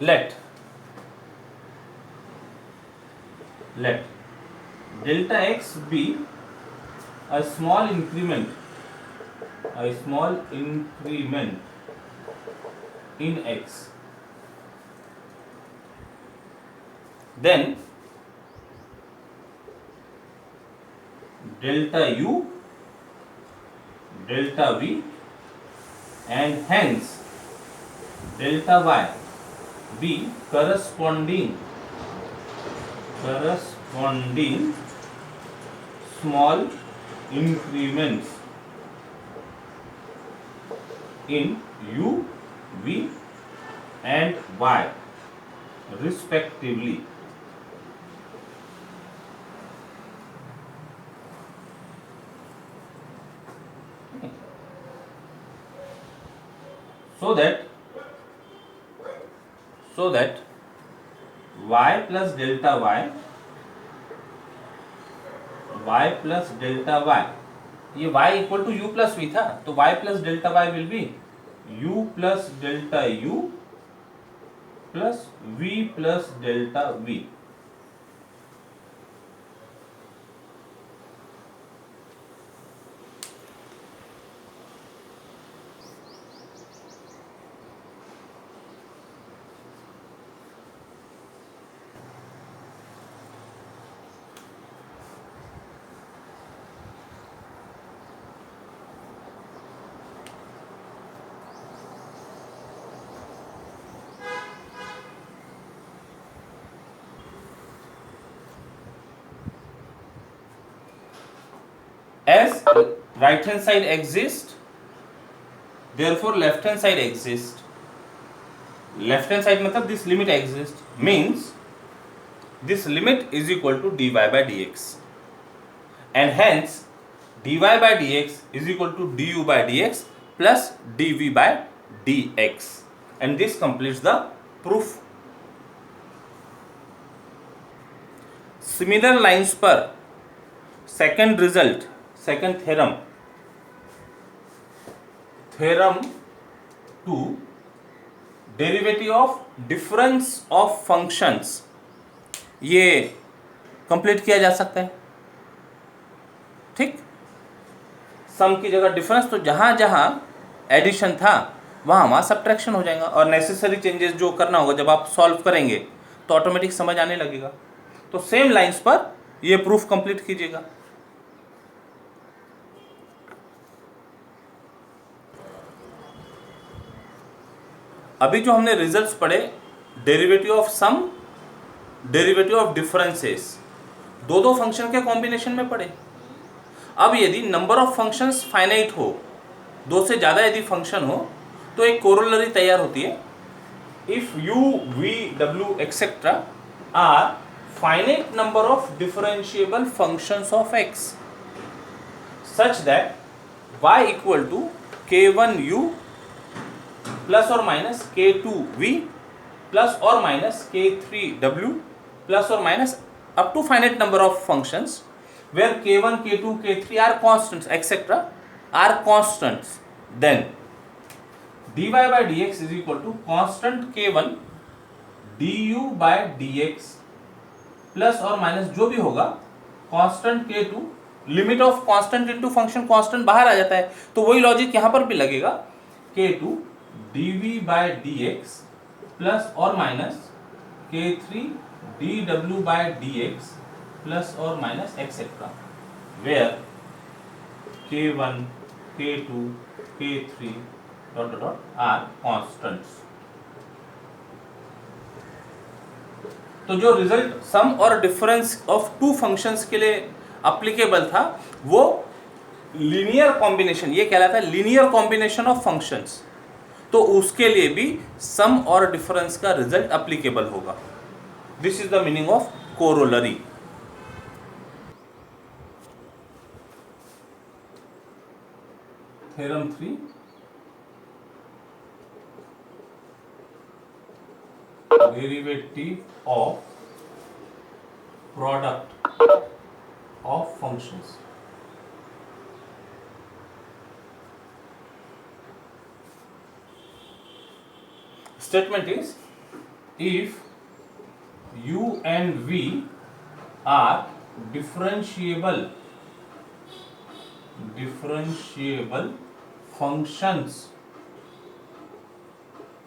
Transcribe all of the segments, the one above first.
let delta x be a small increment in x, then delta u, delta v, and hence delta y be corresponding small increments in u, v, and y respectively. So that y plus delta y ये y equal to u plus v था, तो y plus delta y will be u plus delta u plus v plus delta v. As right hand side exists, therefore left hand side exists. Left hand side मतलब this limit exists means this limit is equal to dy by dx, and hence dy by dx is equal to du by dx plus dv by dx, and this completes the proof. Similar lines पर second result, second theorem 2, derivative of difference of functions, ये complete किया जा सकता है. ठीक, सम की जगह difference, तो जहां जहां एडिशन था वहां सब्ट्रैक्शन हो जाएगा, और नेसेसरी चेंजेस जो करना होगा जब आप सॉल्व करेंगे तो ऑटोमेटिक समझ आने लगेगा. तो सेम लाइंस पर ये प्रूफ कंप्लीट कीजिएगा. अभी जो हमने रिजल्ट्स पढ़े, derivative of sum, derivative of differences, दो फंक्शन के कॉम्बिनेशन में पढ़े. अब यदि नंबर ऑफ फंक्शंस फाइनाइट हो, दो से ज़्यादा यदि फंक्शन हो, तो एक कोरोलरी तैयार होती है. If u, v, w etcetera are finite number of differentiable functions of x such that y equal to k1u plus और माइनस k2v प्लस और माइनस k3w प्लस और minus up to finite number of functions where k1, k2, k3 are constants etc. are constants, then dy by dx is equal to constant k1 du by dx plus और minus जो भी होगा constant k2, limit of constant into function constant बाहर आ जाता है, तो वही logic यहां पर भी लगेगा. k2 dv by dx plus और minus k3 dw by dx plus और minus etcetera, where k1, k2, k3 dot dot are constants. तो जो रिजल्ट सम और डिफरेंस ऑफ टू फंक्शंस के लिए अप्लीकेबल था वो लीनियर कॉम्बिनेशन, ये कहलाता है लीनियर कॉम्बिनेशन ऑफ फंक्शंस. तो उसके लिए भी सम और डिफरेंस का रिजल्ट अप्लीकेबल होगा. This is the meaning of corollary. Theorem 3, derivative of product of functions. Statement is if u and v are differentiable functions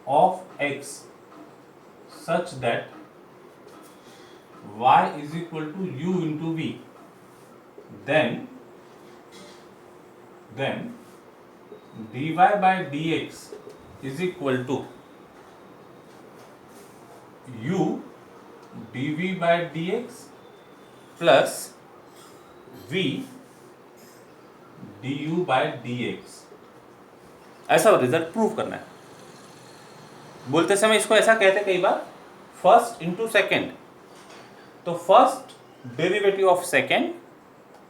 of x such that y is equal to u into v, then dy by dx is equal to u dv by dx plus v du by dx। ऐसा result prove करना है। बोलते समय इसको ऐसा कहते कई बार, first into second. तो first derivative of second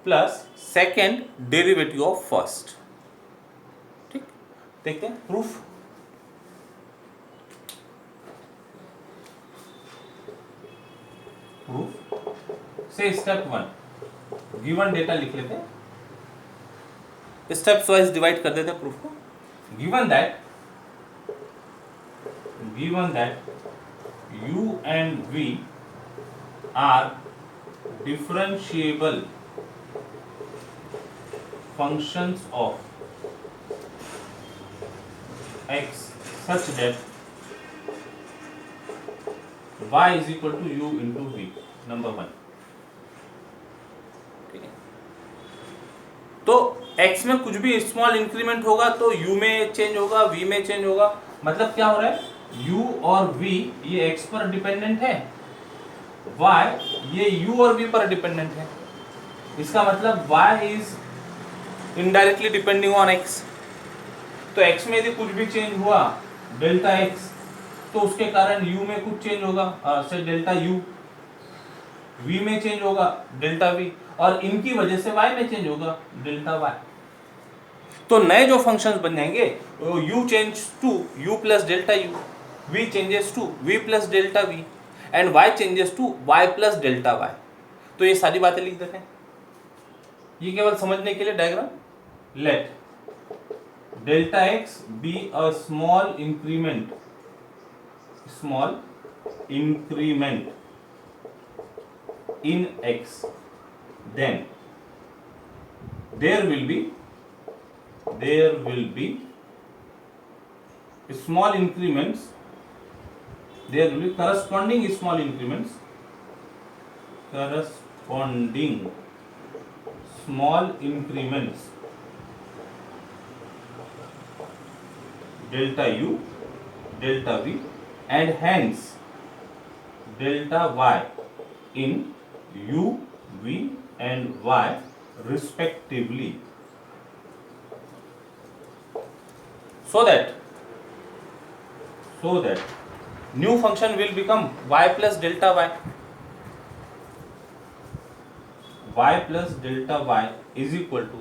plus second derivative of first. ठीक, देखते हैं प्रूफ। से स्टेप 1 गिवन डेटा लिख लेते हैं, स्टेप्स वाइज डिवाइड कर देते हैं प्रूफ को। Given that u and v are differentiable functions of x such that y is equal to u into v, number 1। ठीक है, तो x में कुछ भी स्मॉल इंक्रीमेंट होगा तो u में चेंज होगा, v में चेंज होगा। मतलब क्या हो रहा है, u और v ये x पर डिपेंडेंट है, y ये u और v पर डिपेंडेंट है। इसका मतलब y is indirectly depending on x। तो x में यदि कुछ भी चेंज हुआ डेल्टा x, तो उसके कारण u में कुछ चेंज होगा, से डेल्टा u, v में चेंज होगा डेल्टा v, और इनकी वजह से y में चेंज होगा डेल्टा y। तो नए जो फंक्शंस बन जाएंगे, u change to u plus delta u, v changes to v plus delta v and y changes to y plus delta y। तो ये सारी बातें लिख देते हैं, ये केवल समझने के लिए diagram. Let delta x be a small increment in x, then there will be small increments, there will be corresponding small increments, delta u, delta v, and hence delta y in u, v and y respectively, so that new function will become y plus delta y. Y plus delta y is equal to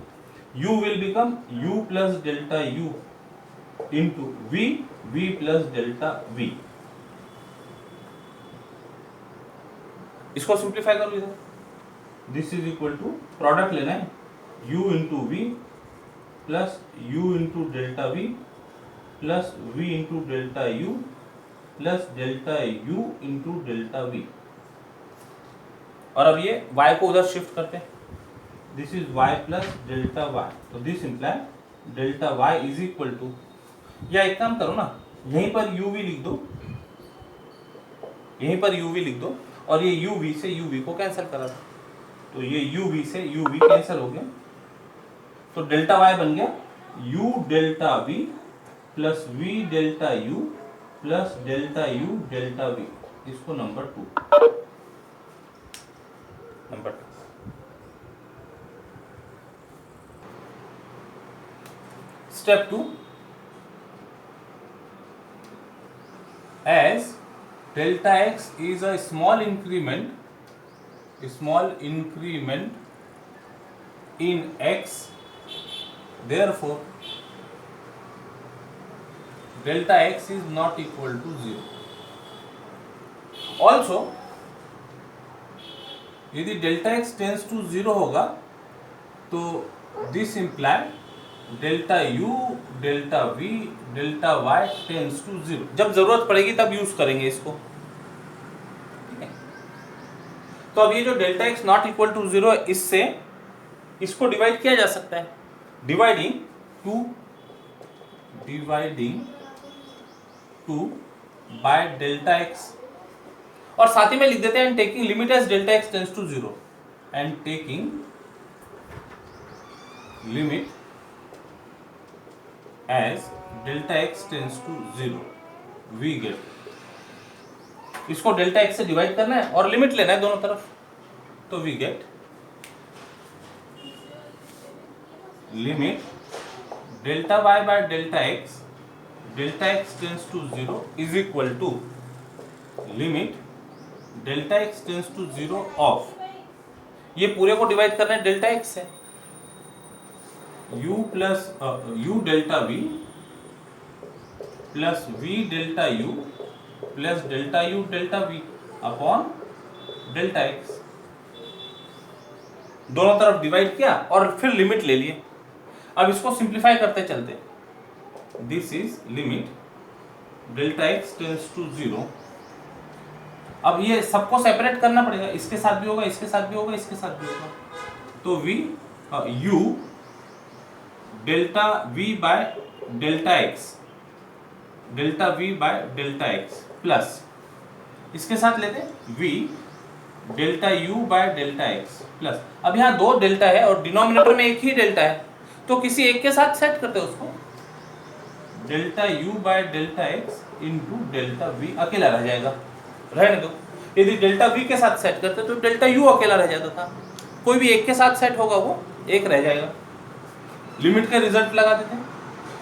u will become u plus delta u into v plus delta v। इसको simplify कर लीजिए, this is equal to product लेना है, u into v plus u into delta v plus v into delta u plus delta u into delta v। और अब ये y को उधर शिफ्ट करते हैं, this is y plus delta y। तो this imply delta y is equal to, या एक काम करो ना, यहीं पर uv लिख दो, यहीं पर uv लिख दो, और ये uv से uv को कैंसिल करा दो, तो ये uv से uv कैंसिल हो गया, तो डेल्टा y बन गया u delta v plus v delta u plus delta u delta v। इसको number 2 step 2, as delta x is a small increment in x, therefore delta x is not equal to 0। also यदि delta x tends to 0 होगा तो this imply delta u delta v delta y tends to 0। जब जरूरत पड़ेगी तब use करेंगे इसको, तो अब ये जो delta x not equal to 0 है, इससे इसको डिवाइड किया जा सकता है, dividing to by delta x, और साथ ही में लिख देते हैं and taking limit as delta x tends to 0, and taking limit as delta x tends to 0 we get, इसको डेल्टा एक्स से डिवाइड करना है और लिमिट लेना है दोनों तरफ, तो we get limit delta y bye delta x tends to 0 is equal to limit delta x tends to 0 of, ये पूरे को डिवाइड करना है डेल्टा एक्स से, u plus u delta v plus v delta u plus delta u delta v upon delta x, दोनों तरफ divide किया और फिर लिमिट ले लिए। अब इसको सिंप्लीफाई करते चलते, this is limit delta x tends to 0, अब ये सबको सेपरेट करना पड़ेगा, इसके साथ भी होगा, इसके साथ भी होगा, इसके साथ भी होगा, तो v u delta v by delta x delta x plus इसके साथ लेते v delta u by delta x plus, अब यहाँ दो डेल्टा है और डिनोमिनेटर में एक ही डेल्टा है, तो किसी एक के साथ सेट करते हैं उसको, delta u by delta x into delta v अकेला रह जाएगा, रहने दो। यदि डेल्टा v के साथ सेट करते तो डेल्टा u अकेला रह जाता था, कोई भी एक के साथ सेट होगा वो एक रह जाएगा, लिमिट का रिजल्ट लगा देते हैं।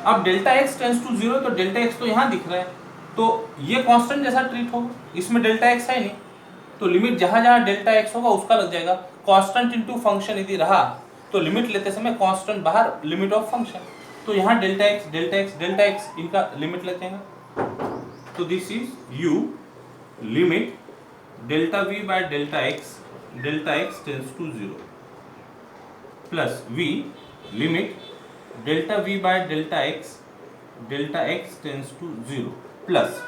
अब डेल्टा x टेंस टू 0, तो डेल्टा x तो यहाँ दिख रहा है, तो ये कांस्टेंट जैसा ट्रीट होगा, इसमें डेल्टा x है नहीं, तो लिमिट जहाँ जहाँ डेल्टा x होगा उसका लग जाएगा, कांस्टेंट इनटू फंक्शन यदि रहा तो लिमिट लेते समय कांस्टेंट बाहर, लिमिट ऑफ फंक्शन, तो यहाँ डेल्टा x इनका लिमिट लग जाएगा, तो this is u limit delta v by delta x tends to 0 plus v limit delta v by delta x tends to 0 plus,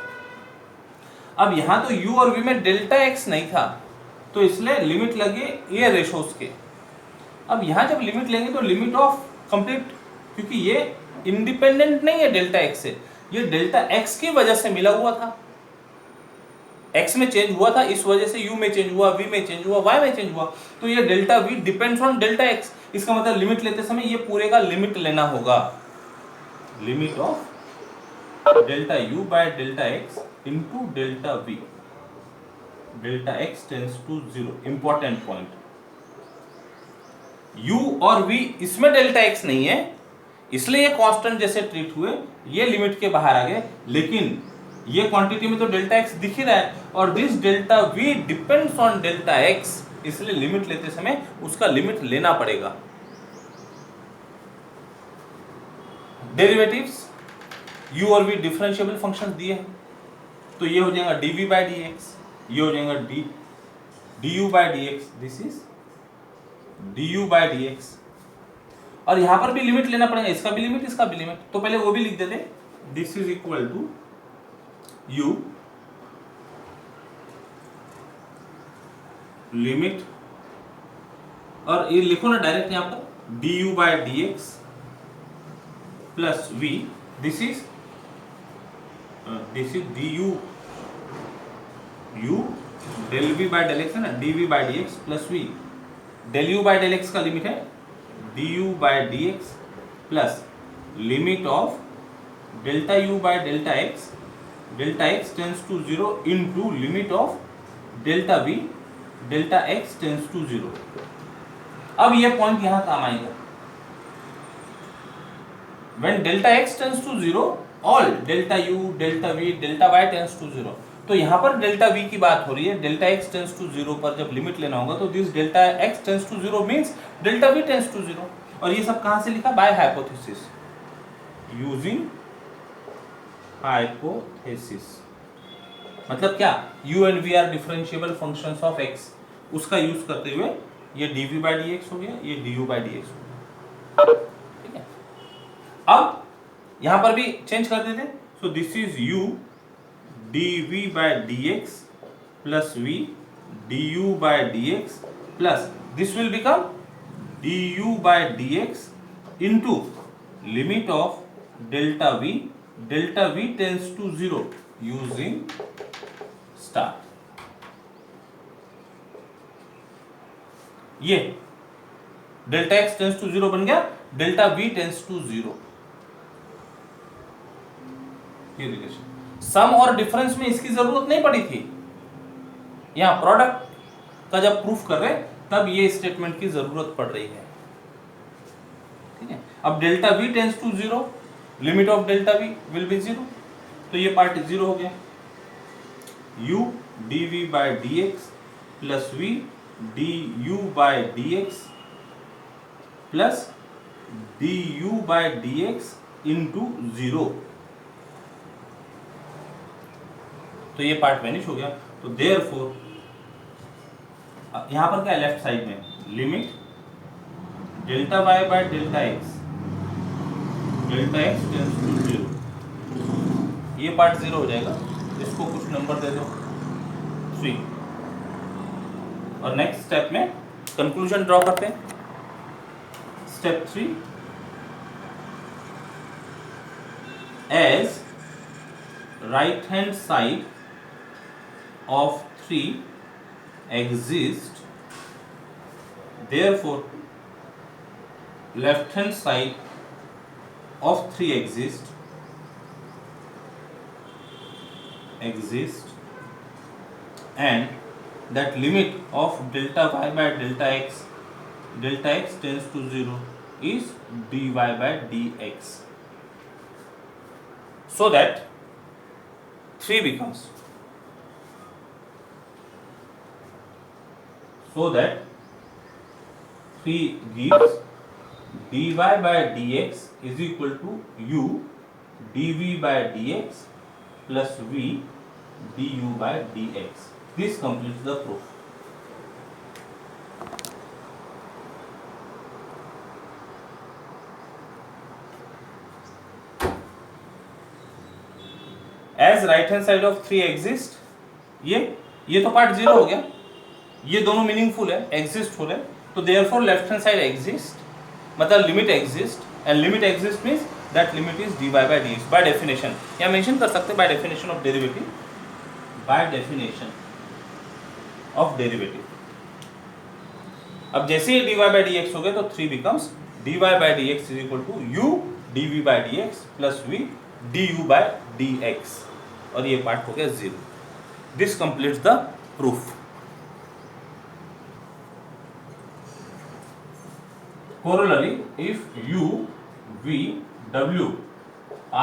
अब यहाँ तो u और v में डेल्टा x नहीं था तो इसलिए लिमिट लगे ये रेशोस के, अब यहाँ जब लिमिट लेंगे तो लिमिट ऑफ कंप्लीट, क्योंकि ये इंडिपेंडेंट नहीं है डेल्टा x से, ये डेल्टा x की वजह से मिला हुआ था, x में चेंज हुआ था, इस वजह से u में चेंज हुआ, v में चेंज हुआ, y में चेंज हुआ, तो ये delta v depends on delta x, इसका मतलब लिमिट लेते समय ये पूरे का लिमिट लेना होगा, limit of delta u by delta x into delta v delta x tends to 0, important point, u और v इसमें डेल्टा x नहीं है इसलिए ये कांस्टेंट जैसे ट्रीट हुए, ये लिमिट के बाहर आ गए, लेकिन ये क्वांटिटी में तो डेल्टा x दिख ही रहा है, और this delta v depends on delta x, इसलिए लिमिट लेते समय उसका लिमिट लेना पड़ेगा। डेरिवेटिव्स u और v डिफरेंशिएबल फंक्शंस दिए हैं, तो ये हो जाएगा dv बाय dx, ये हो जाएगा du by dx, this is du by dx, और यहां पर भी लिमिट लेना पड़ेगा, इसका भी लिमिट, इसका भी लिमिट, तो पहले वो भी लिख देते, this is equal to u limit, और ये लिखो ना डायरेक्ट यहां पर du by dx plus v, this is du u del v by del x है ना, dv by dx plus v, del u by del x का limit है du by dx plus limit of delta u by delta x tends to 0 into limit of delta v delta x tends to 0। अब ये point यहां काम आएगा, when delta x tends to 0 all delta u delta v delta y tends to 0, तो यहां पर delta v की बात हो रही है, डेल्टा x टेंस टू 0 पर जब लिमिट लेना होगा तो this delta x tends to 0 means delta v tends to 0, और ये सब कहां से लिखा, बाय हाइपोथेसिस, यूजिंग हाइपोथेसिस, मतलब क्या, u and v are differentiable functions of x, उसका यूज करते हुए ये dv बाय dx हो गया, ये du बाय dx हो गया, ठीक है। अब यहां पर भी चेंज कर देते, so this is u dv by dx plus v du by dx plus this will become du by dx into limit of delta v tends to 0 using star. ये डेल्टा x टेंस टू 0 बन गया, delta v tends to 0. ये relation सम और difference में इसकी जरूरत नहीं पड़ी थी. यहां प्रोडक्ट का जब प्रूफ कर रहे तब ये स्टेटमेंट की जरूरत पड़ रही है. ठीक है. अब delta v tends to 0, limit of delta v will be 0, तो ये पार्ट 0 हो गया. u dv by dx plus v du by dx plus du by dx into 0, तो ये पार्ट वैनिश हो गया. तो देयरफॉर यहां पर क्या है, लेफ्ट साइड में limit delta y by delta x tends to 0, ये पार्ट 0 हो जाएगा. इसको कुछ नंबर दे दो 3. और नेक्स्ट स्टेप में कंक्लूजन ड्रॉ करते हैं. Step 3, as right hand side of 3 exist, therefore left hand side of 3 exist and that limit of delta y by delta x tends to 0 is dy by dx, so that 3 becomes, so that 3 gives dy by dx is equal to u dv by dx plus v du by dx. This completes the proof. As right hand side of 3 exist, ये तो part 0 हो गया. ये दोनों meaningful है, एग्जिस्टफुल है, तो therefore left hand side exist, मतलब limit exist, and limit exist means that limit is dy by dx by definition. या मेंशन कर सकते हैं by definition of derivative, by definition of derivative. अब जैसे ये dy by dx हो गए तो 3 becomes dy by dx is equal to u dv by dx plus v du by dx, और ये पार्ट हो गया 0. This completes the proof. Corollary, if u, v, w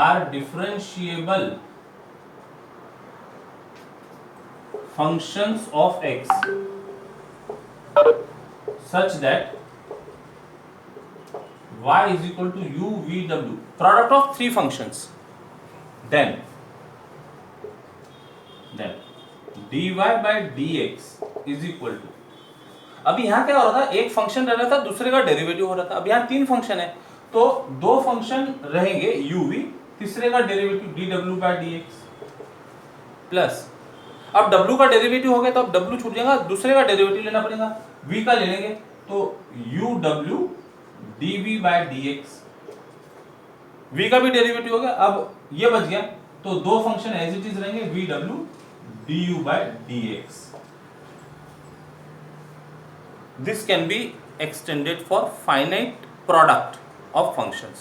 are differentiable functions of x such that y is equal to u, v, w, product of 3 functions, then dy by dx is equal to, अभी यहाँ क्या हो रहा था, एक function रह रहा था, दूसरे का डेरिवेटिव हो रहा था. अब यहाँ 3 फंक्शन है तो 2 फंक्शन रहेंगे uv, तीसरे का derivative dw by dx plus, अब w का डेरिवेटिव हो गया तो अब w छूट जाएगा, दूसरे का डेरिवेटिव लेना पड़ेगा, v का ले लेंगे तो uw dv by dx, v का भी डेरिवेटिव हो गया, अब ये बच गया तो 2 फंक्शन एज इट इज रहेंगे vw du by dx. This can be extended for finite product of functions.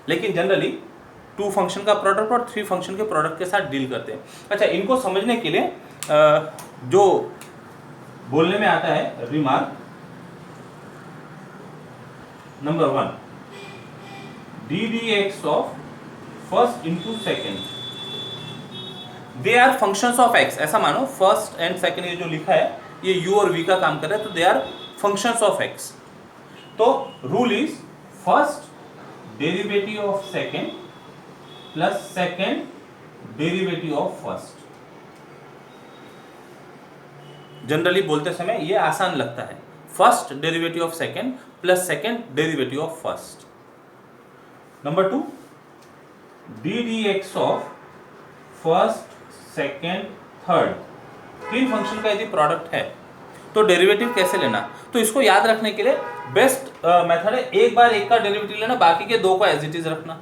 लेकिन जनरली 2 फंक्शन का प्रोडक्ट और 3 फंक्शन के प्रोडक्ट के साथ डील करते हैं. अच्छा, इनको समझने के लिए जो बोलने में आता है remark number 1, ddx of first into second, they are functions of x. ऐसा मानो फर्स्ट एंड सेकंड ये जो लिखा है ये u और v का काम कर रहा है, तो they are functions of x. तो rule is first derivative of second plus second derivative of first. Generally बोलते समय ये आसान लगता है, first derivative of second plus second derivative of first. Number 2, ddx of first second third तीन function का यदि प्रोडक्ट है तो डेरिवेटिव कैसे लेना, तो इसको याद रखने के लिए बेस्ट मेथड है एक बार एक का डेरिवेटिव लेना, बाकी के दो को एज इट इज रखना।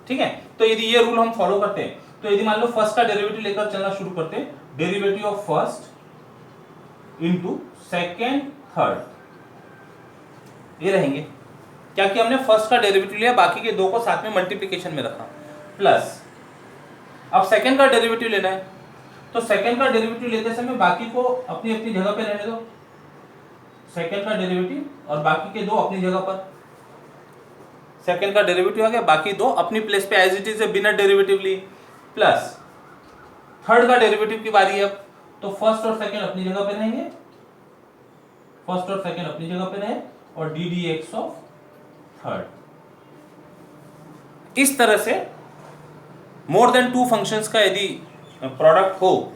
ठीक है, तो यदि ये रूल हम फॉलो करते हैं तो यदि मान लो फर्स्ट का डेरिवेटिव लेकर चलना शुरू करते हैं, derivative of first into second third, ये रहेंगे क्या कि हमने फर्स्ट का डेरिवेटिव लिया, बाकी के दो को साथ में मल्टीप्लिकेशन में रखा, प्लस अब सेकेंड का डेरिवेटिव लेना है तो सेकेंड का डेरिवेटिव लेते समय बाकी को अपनी अपनी जगह पे रहने दो, सेकेंड का डेरिवेटिव और बाकी के दो अपनी जगह पर, सेकेंड का डेरिवेटिव आ गया, बाकी दो अपनी प्लेस पे एज इट इज बिना डेरिवेटिव ली, प्लस थर्ड का डेरिवेटिव की बारी है अब, तो फर्स्ट और सेकेंड अपनी जगह पे रहेंगे, फर्स्ट और सेकेंड अपनी जगह पे रहे और D D x of third. इस तरह से मोर देन टू फंक्शंस का यदि प्रोडक्ट हो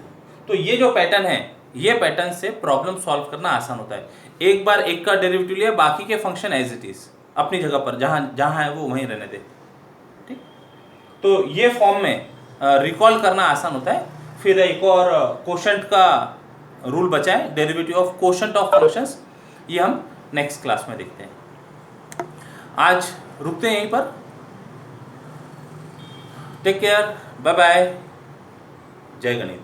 तो ये जो पैटर्न है, ये पैटर्न से प्रॉब्लम सॉल्व करना आसान होता है। एक बार एक का डेरिवेटिव लिया, बाकी के फंक्शन एज इट इज अपनी जगह पर जहां जहां है वो वहीं रहने दे। ठीक, तो ये फॉर्म में रिकॉल करना आसान होता है। फिर एक और कोशेंट का रूल बचा है, derivative of quotient of functions, ये हम नेक्स्ट क्लास में देखते हैं। आज रुकते हैं यहीं पर। टेक केयर, बाय बाय, जय गणित।